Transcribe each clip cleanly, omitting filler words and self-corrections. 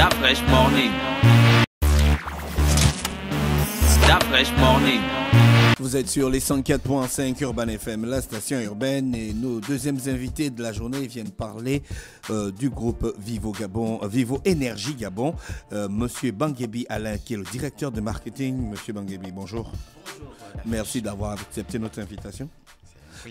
That Fresh Morning. That Fresh Morning. Vous êtes sur les 104.5 Urban FM, la station urbaine, et nos deuxièmes invités de la journée viennent parler du groupe Vivo Énergie Gabon. Monsieur Banguébi Alain, qui est le directeur de marketing. Monsieur Banguébi, bonjour. Bonjour. Merci d'avoir accepté notre invitation.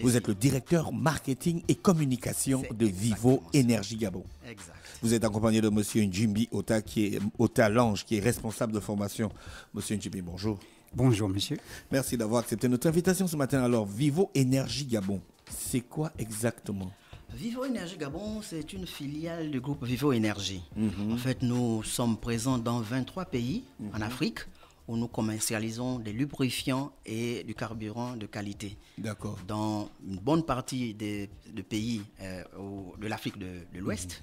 Vous êtes le directeur marketing et communication de Vivo Énergie Gabon. Exact. Vous êtes accompagné de monsieur Njimbi Ota Lange, qui est responsable de formation. Monsieur Njimbi, bonjour. Bonjour monsieur. Merci d'avoir accepté notre invitation ce matin. Alors, Vivo Énergie Gabon, c'est quoi exactement? Vivo Énergie Gabon, c'est une filiale du groupe Vivo Énergie. En fait, nous sommes présents dans 23 pays en Afrique où nous commercialisons des lubrifiants et du carburant de qualité. D'accord. Dans une bonne partie des pays de l'Afrique de l'Ouest,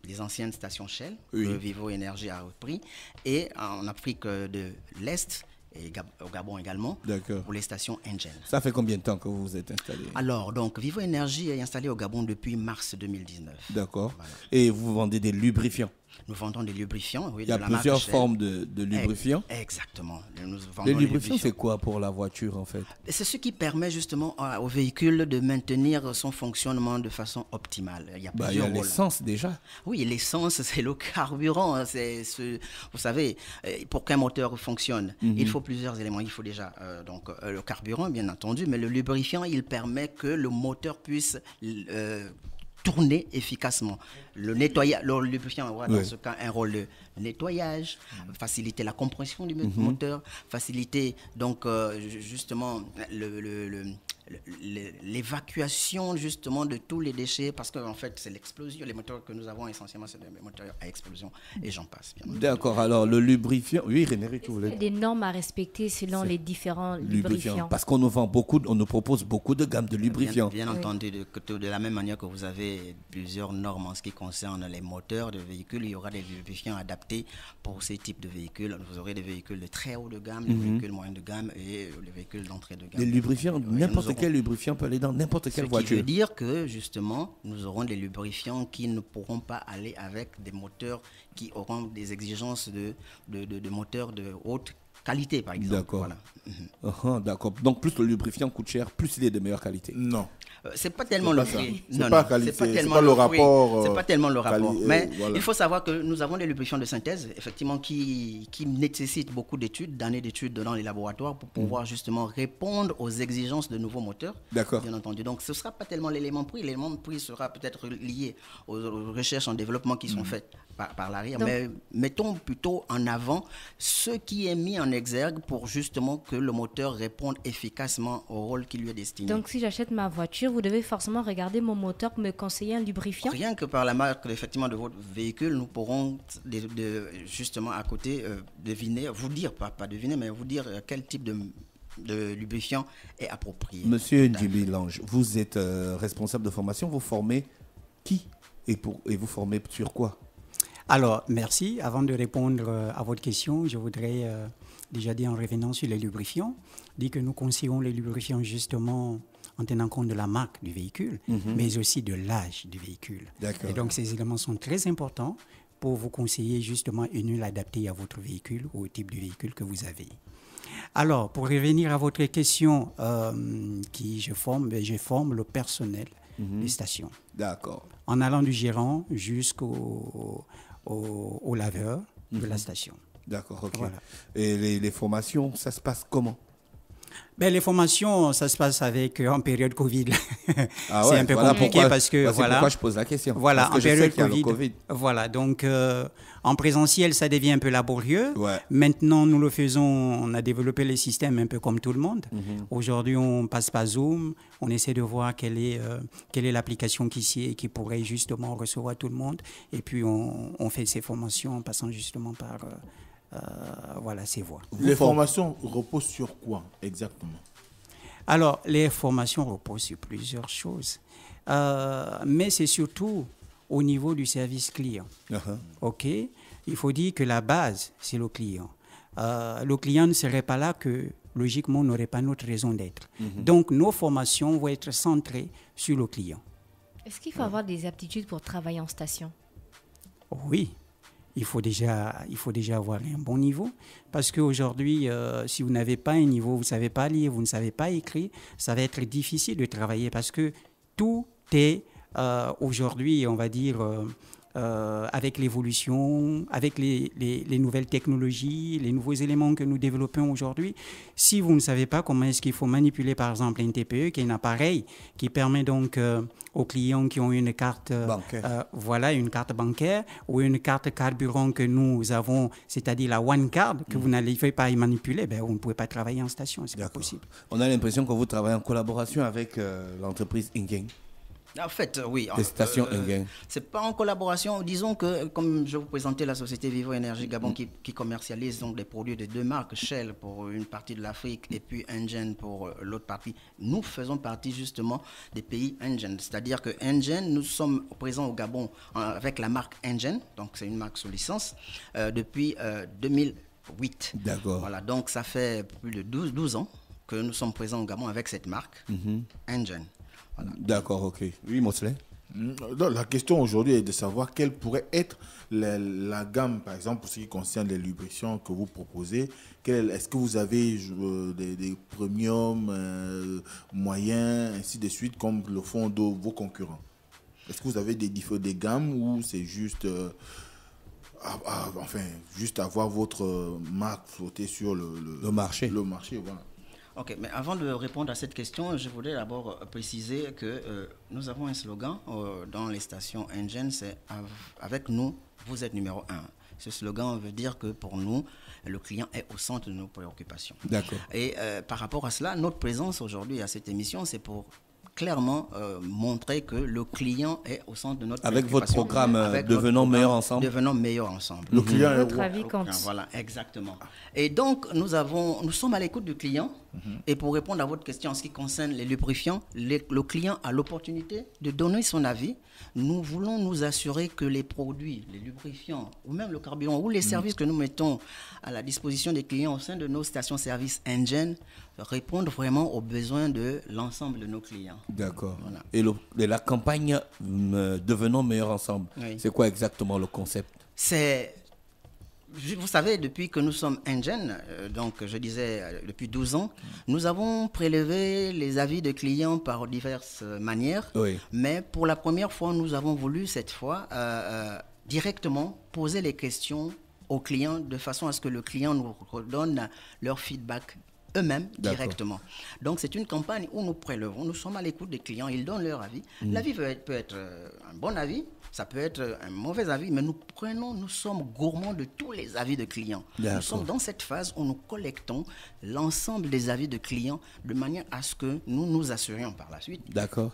les anciennes stations Shell, Oui. que Vivo Énergie a repris, et en Afrique de l'Est, et au Gabon également, D'accord. pour les stations Engen. Ça fait combien de temps que vous vous êtes installé? Alors, donc, Vivo Énergie est installé au Gabon depuis mars 2019. D'accord. Voilà. Et vous vendez des lubrifiants? Nous vendons des lubrifiants. Oui, Il y a de la marque plusieurs Shell. formes de lubrifiants. Exactement. Nous vendons Les des lubrifiants, c'est quoi pour la voiture en fait? C'est ce qui permet justement au véhicule de maintenir son fonctionnement de façon optimale. Il y a Il y plusieurs a rôles. l'essence déjà. Oui, l'essence, c'est le carburant. Vous savez, pour qu'un moteur fonctionne, il faut plusieurs éléments. Il faut déjà le carburant, bien entendu, mais le lubrifiant, il permet que le moteur puisse tourner efficacement. Le lubrifiant aura dans ce cas un rôle de nettoyage, faciliter la compression du moteur, faciliter donc justement l'évacuation justement de tous les déchets, parce qu'en fait c'est l'explosion. Les moteurs que nous avons essentiellement, c'est des moteurs à explosion et j'en passe. D'accord, alors le lubrifiant, oui René, tu voulais Il y a des normes à respecter selon les différents lubrifiants. Parce qu'on nous propose beaucoup de gammes de lubrifiants. Bien entendu, de la même manière que vous avez plusieurs normes en ce qui concerne les moteurs de véhicules, il y aura des lubrifiants adaptés pour ces types de véhicules. Vous aurez des véhicules de très haut de gamme, des véhicules moyens de gamme et les véhicules d'entrée de gamme. Les lubrifiants, n'importe quel lubrifiant peut aller dans n'importe quelle voiture. Ce qui veut dire que justement, nous aurons des lubrifiants qui ne pourront pas aller avec des moteurs qui auront des exigences de moteurs de haute qualité, par exemple. D'accord. Voilà. D'accord. Donc plus le lubrifiant coûte cher, plus il est de meilleure qualité. Non. C'est pas tellement le prix. C'est pas qualité, c'est pas le rapport. C'est pas tellement le rapport. Mais voilà. il faut savoir que nous avons des lubrifiants de synthèse, effectivement, qui nécessitent beaucoup d'années d'études dans les laboratoires pour pouvoir justement répondre aux exigences de nouveaux moteurs. D'accord. Bien entendu. Donc ce ne sera pas tellement l'élément prix. L'élément prix sera peut-être lié aux recherches en développement qui sont faites par l'arrière. Mais mettons plutôt en avant ce qui est mis en exergue pour justement que le moteur réponde efficacement au rôle qui lui est destiné. Donc si j'achète ma voiture, vous devez forcément regarder mon moteur pour me conseiller un lubrifiant? Rien que par la marque effectivement de votre véhicule, nous pourrons justement à côté deviner, vous dire, pas deviner, mais vous dire quel type de lubrifiant est approprié. Monsieur Njimbi Lange, vous êtes responsable de formation, vous formez qui et vous formez sur quoi? Alors, merci. Avant de répondre à votre question, je voudrais déjà dire en revenant sur les lubrifiants, dire que nous conseillons les lubrifiants justement en tenant compte de la marque du véhicule, mais aussi de l'âge du véhicule. D'accord. Et donc, ces éléments sont très importants pour vous conseiller justement une huile adaptée à votre véhicule ou au type de véhicule que vous avez. Alors, pour revenir à votre question, je forme le personnel des stations. D'accord. En allant du gérant jusqu'au laveur de la station. D'accord, ok. Voilà. Et les formations, ça se passe comment? Les formations, ça se passe en période Covid. Ah c'est ouais, un peu voilà compliqué parce que... C'est pourquoi je pose la question. Voilà, parce que en je sais période qu'il y a le COVID. Covid. Voilà, donc en présentiel, ça devient un peu laborieux. Ouais. Maintenant, nous le faisons, on a développé les systèmes un peu comme tout le monde. Aujourd'hui, on passe par Zoom, on essaie de voir quelle est l'application qui pourrait justement recevoir tout le monde. Et puis, on fait ces formations en passant justement par ces voies. Les formations reposent sur quoi exactement? Alors, les formations reposent sur plusieurs choses. Mais c'est surtout au niveau du service client. OK? Il faut dire que la base, c'est le client. Le client ne serait pas là que, logiquement, n'aurait pas notre raison d'être. Donc, nos formations vont être centrées sur le client. Est-ce qu'il faut avoir des aptitudes pour travailler en station? Oui. il faut déjà avoir un bon niveau. Parce qu'aujourd'hui, si vous n'avez pas un niveau, vous ne savez pas lire, vous ne savez pas écrire, ça va être difficile de travailler parce que tout est aujourd'hui, on va dire, avec l'évolution, avec les nouvelles technologies, les nouveaux éléments que nous développons aujourd'hui. Si vous ne savez pas comment est-ce qu'il faut manipuler, par exemple, un TPE, qui est un appareil qui permet donc aux clients qui ont une carte, une carte bancaire ou une carte carburant que nous avons, c'est-à-dire la One Card, que vous n'arrivez pas à y manipuler, vous ne pouvez pas travailler en station, c'est pas possible. On a l'impression que vous travaillez en collaboration avec l'entreprise Ingeng. En fait, oui. Les stations Ingeng. C'est pas en collaboration. Disons que, comme je vous présentais la société Vivo Énergie Gabon qui commercialise donc des produits de deux marques, Shell pour une partie de l'Afrique et puis Engen pour l'autre partie. Nous faisons partie justement des pays Engen. C'est-à-dire que Engen, nous sommes présents au Gabon avec la marque Engen, donc c'est une marque sous licence, depuis 2008. D'accord. Voilà, donc ça fait plus de 12 ans que nous sommes présents au Gabon avec cette marque Engen. Voilà. D'accord, ok. Oui, Mosley. La question aujourd'hui est de savoir quelle pourrait être la gamme, par exemple, pour ce qui concerne les lubrifiants que vous proposez. Est-ce que vous avez des premiums, moyens, ainsi de suite, comme le font vos concurrents? Est-ce que vous avez des gammes ou c'est juste, juste avoir votre marque flottée sur le marché? Le marché, voilà. Ok, mais avant de répondre à cette question, je voudrais d'abord préciser que nous avons un slogan dans les stations Engen, c'est « Avec nous, vous êtes numéro 1 ». Ce slogan veut dire que pour nous, le client est au centre de nos préoccupations. D'accord. Et par rapport à cela, notre présence aujourd'hui à cette émission, c'est pour clairement montrer que le client est au centre de notre avec votre programme Devenons meilleurs ensemble. Devenons meilleurs ensemble. Le client est votre avis compte. Voilà, exactement. Et donc nous sommes à l'écoute du client. Et pour répondre à votre question en ce qui concerne les lubrifiants, le client a l'opportunité de donner son avis. Nous voulons nous assurer que les produits, les lubrifiants ou même le carburant ou les services que nous mettons à la disposition des clients au sein de nos stations-service Engen répondent vraiment aux besoins de l'ensemble de nos clients. D'accord. Voilà. Et la campagne Devenons meilleurs ensemble, c'est quoi exactement le concept? Vous savez, depuis que nous sommes Engen, donc je disais depuis 12 ans, nous avons prélevé les avis de clients par diverses manières. Oui. Mais pour la première fois, nous avons voulu cette fois directement poser les questions aux clients de façon à ce que le client nous redonne leur feedback eux-mêmes directement. Donc c'est une campagne où nous prélevons, nous sommes à l'écoute des clients, ils donnent leur avis. L'avis peut être un bon avis, ça peut être un mauvais avis, mais nous sommes gourmands de tous les avis de clients. Nous sommes dans cette phase où nous collectons l'ensemble des avis de clients de manière à ce que nous nous assurions par la suite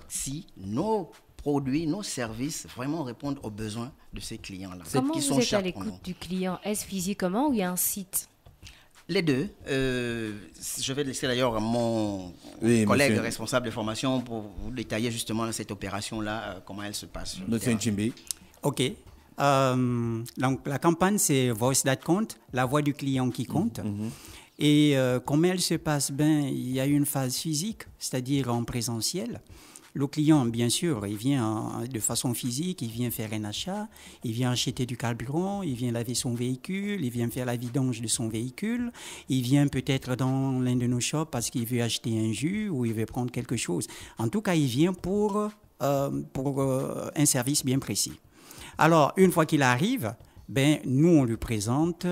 si nos produits, nos services vraiment répondent aux besoins de ces clients-là. Comment vous êtes à l'écoute du client? Est-ce physiquement ou il y a un site? Les deux. Je vais laisser d'ailleurs mon collègue responsable de formation pour vous détailler justement cette opération-là, comment elle se passe. Monsieur Nchimbi. OK. Donc, la campagne, c'est Voice That Compte, la voix du client qui compte. Et comment elle se passe? Il y a une phase physique, c'est-à-dire en présentiel. Le client, bien sûr, il vient de façon physique, il vient faire un achat, il vient acheter du carburant, il vient laver son véhicule, il vient faire la vidange de son véhicule, il vient peut-être dans l'un de nos shops parce qu'il veut acheter un jus ou il veut prendre quelque chose. En tout cas, il vient pour un service bien précis. Alors, une fois qu'il arrive, nous, on lui présente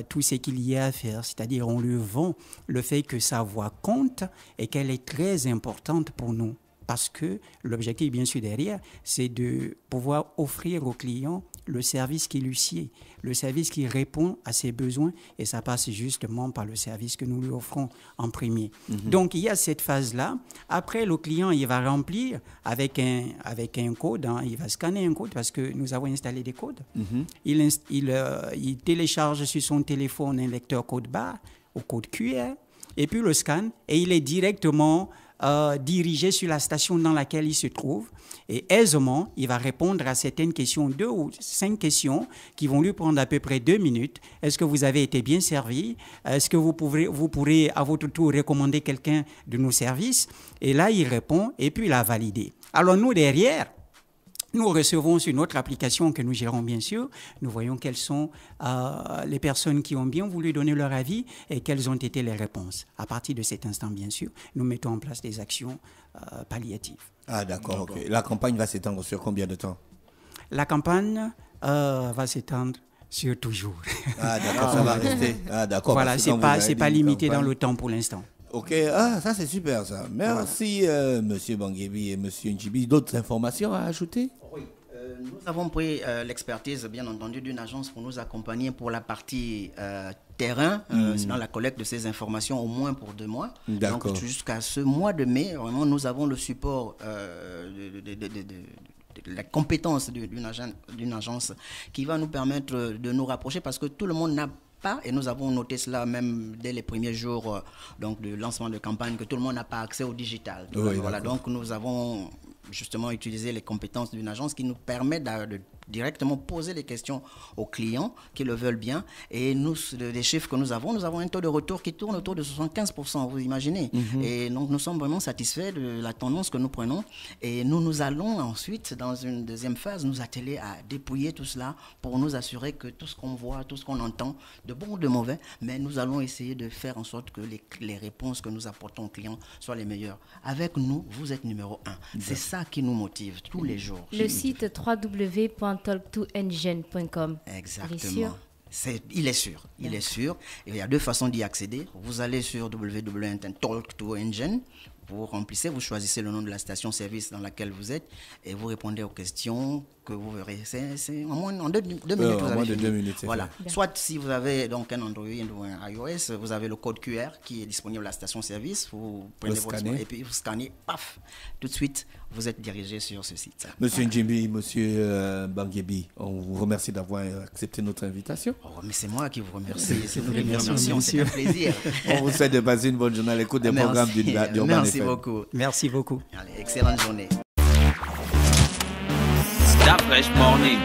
tout ce qu'il y a à faire, c'est-à-dire on lui vend le fait que sa voix compte et qu'elle est très importante pour nous. Parce que l'objectif, bien sûr, derrière, c'est de pouvoir offrir au client le service qui lui sied, le service qui répond à ses besoins, et ça passe justement par le service que nous lui offrons en premier. Donc, il y a cette phase-là. Après, le client, il va remplir avec un code, il va scanner un code parce que nous avons installé des codes. Il télécharge sur son téléphone un lecteur code barre au code QR, et puis le scanne, et il est directement dirigé sur la station dans laquelle il se trouve et aisément, il va répondre à certaines questions, 2 ou 5 questions qui vont lui prendre à peu près 2 minutes. Est-ce que vous avez été bien servi? Est-ce que vous pourrez à votre tour recommander quelqu'un de nos services? Et là, il répond et puis il a validé. Alors nous, derrière, Nous recevons sur notre application que nous gérons bien sûr, nous voyons quelles sont les personnes qui ont bien voulu donner leur avis et quelles ont été les réponses. À partir de cet instant, bien sûr, nous mettons en place des actions palliatives. Ah d'accord, ok. La campagne va s'étendre sur combien de temps? La campagne va s'étendre sur toujours. Ah d'accord, ça va rester. Ah d'accord. Voilà, c'est pas limité dans le temps pour l'instant. Ok, ça c'est super ça. Merci Monsieur Banguébi et Monsieur Ndjibi. D'autres informations à ajouter? Oui, nous avons pris l'expertise, bien entendu, d'une agence pour nous accompagner pour la partie terrain, dans la collecte de ces informations au moins pour 2 mois. Donc jusqu'à ce mois de mai, vraiment, nous avons le support de la compétence d'une agence qui va nous permettre de nous rapprocher parce que tout le monde n'a pas, et nous avons noté cela même dès les premiers jours donc, de lancement de campagne, que tout le monde n'a pas accès au digital. Oui, voilà, donc nous avons justement utilisé les compétences d'une agence qui nous permet de directement poser les questions aux clients qui le veulent bien. Et nous, les chiffres que nous avons un taux de retour qui tourne autour de 75%, vous imaginez. Et donc, nous sommes vraiment satisfaits de la tendance que nous prenons. Et nous allons ensuite, dans une deuxième phase, nous atteler à dépouiller tout cela pour nous assurer que tout ce qu'on voit, tout ce qu'on entend, de bon ou de mauvais, mais nous allons essayer de faire en sorte que les réponses que nous apportons aux clients soient les meilleures. Avec nous, vous êtes numéro 1. C'est ça qui nous motive tous les jours. Le site www.talk2engine.com. Exactement. Il est sûr. Il est sûr. Il y a 2 façons d'y accéder. Vous allez sur www.talk2engine. Vous remplissez, vous choisissez le nom de la station-service dans laquelle vous êtes et vous répondez aux questions que vous verrez. C'est en moins de 2 minutes. Vous avez fini. 2 minutes, voilà. Soit si vous avez donc un Android ou un iOS, vous avez le code QR qui est disponible à la station-service. Vous prenez votre smartphone et puis vous scannez, paf, tout de suite, vous êtes dirigé sur ce site. Monsieur Ndjibi, Monsieur Banguébi, on vous remercie d'avoir accepté notre invitation. Oh, mais c'est moi qui vous remercie. C'est vous qui vous remercie. C'est un plaisir. On vous souhaite de passer une bonne journée à l'écoute des programmes d'Urban Merci FM. beaucoup. Merci beaucoup. Allez, excellente journée. Start Fresh Morning.